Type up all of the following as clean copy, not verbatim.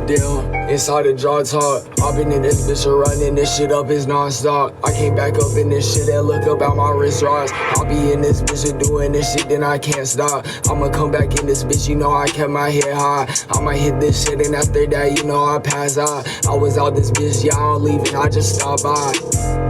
Damn, inside the jaw talk. I've been in this bitch running this shit up is non-stop. I came back up in this shit and look up at my wrist watch. I'll be in this bitch doing this shit, then I can't stop. I'ma come back in this bitch, you know I kept my head high. I'ma hit this shit and after that, you know I pass out. I was out this bitch, yeah, I don't leave it, I just stopped by.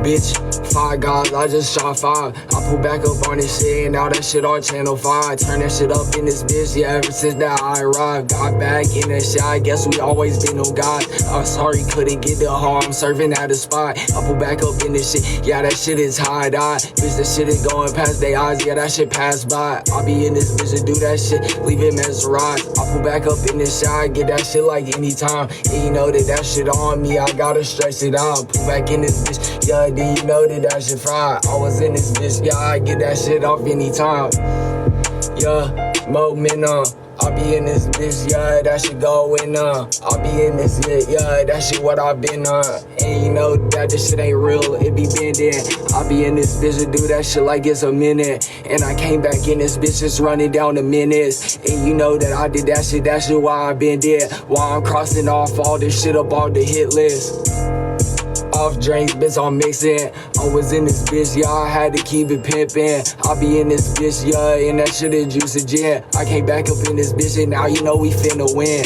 Bitch, 5 guys, I just shot 5. I pull back up on this shit and now that shit on channel 5. Turn that shit up in this bitch, yeah, ever since that I arrived. Got back in that shit, I guess we always been on God. I'm sorry, couldn't get the hard, I'm serving at a spot. I pull back up in this shit, yeah, that shit is high dye. Bitch, that shit is going past their eyes, yeah, that shit pass by. I be in this bitch and do that shit, leave it mesmerized. I pull back up in this shit, I get that shit like anytime. And you know that shit on me, I gotta stretch it out. Pull back in this bitch, yeah, then you know that shit fried. I was in this bitch, yeah, I get that shit off anytime. Yeah, momentum. I be in this bitch, yeah, that shit going on. I be in this shit, yeah, that shit what I been on. And you know that this shit ain't real, it be bending. I be in this bitch and do that shit like it's a minute. And I came back in this bitch just running down the minutes. And you know that I did that shit why I been dead. Why I'm crossing off all this shit up on the hit list. Off drinks, bitch, I'm mixing. I was in this bitch, yeah, I had to keep it pimping. I be in this bitch, yeah, and that shit is juicy gin. I came back up in this bitch, and now you know we finna win.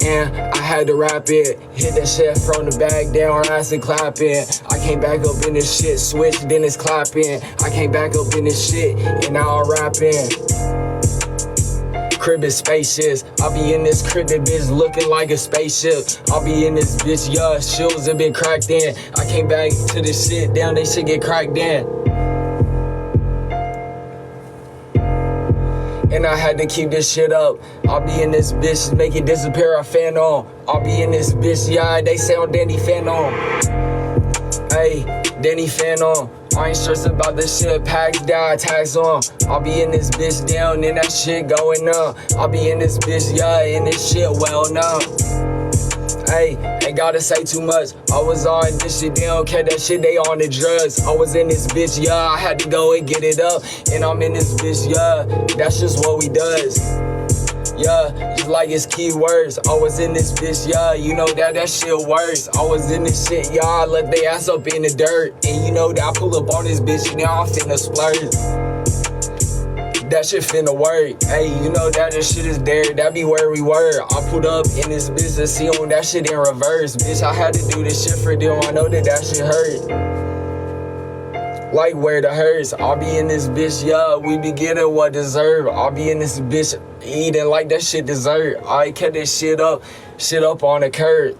And I had to rap it, hit that shit from the back down, ass and clapping. I came back up in this shit, switch, then it's clapping. I came back up in this shit, and now I'm rapping. Crib is spacious. I be in this crib, that bitch looking like a spaceship. I be in this bitch, yeah, shoes have been cracked in. I came back to this shit, damn, they shit get cracked in. And I had to keep this shit up. I'll be in this bitch, make it disappear, I fan on. I'll be in this bitch, yeah, they sound Danny fan on. Hey, Danny fan on. I ain't stressed about this shit, packs down, tags on. I'll be in this bitch down, and that shit going up. I'll be in this bitch, yeah, and this shit well known. Hey, ain't gotta say too much. I was on this shit, they don't care that shit, they on the drugs. I was in this bitch, yeah, I had to go and get it up. And I'm in this bitch, yeah, that's just what we does. Yeah, just like it's keywords. I was in this bitch, yeah, you know that shit works. I was in this shit, yeah, I let they ass up in the dirt. And you know that I pull up on this bitch, and now I'm finna splurge. That shit finna work. Hey, you know that this shit is there, that be where we were. I put up in this bitch to see on that shit in reverse. Bitch, I had to do this shit for them, I know that shit hurt. Like where the hurts, I'll be in this bitch, yeah, we be getting what deserve. I'll be in this bitch eating like that shit dessert. I kept this shit up on the curb.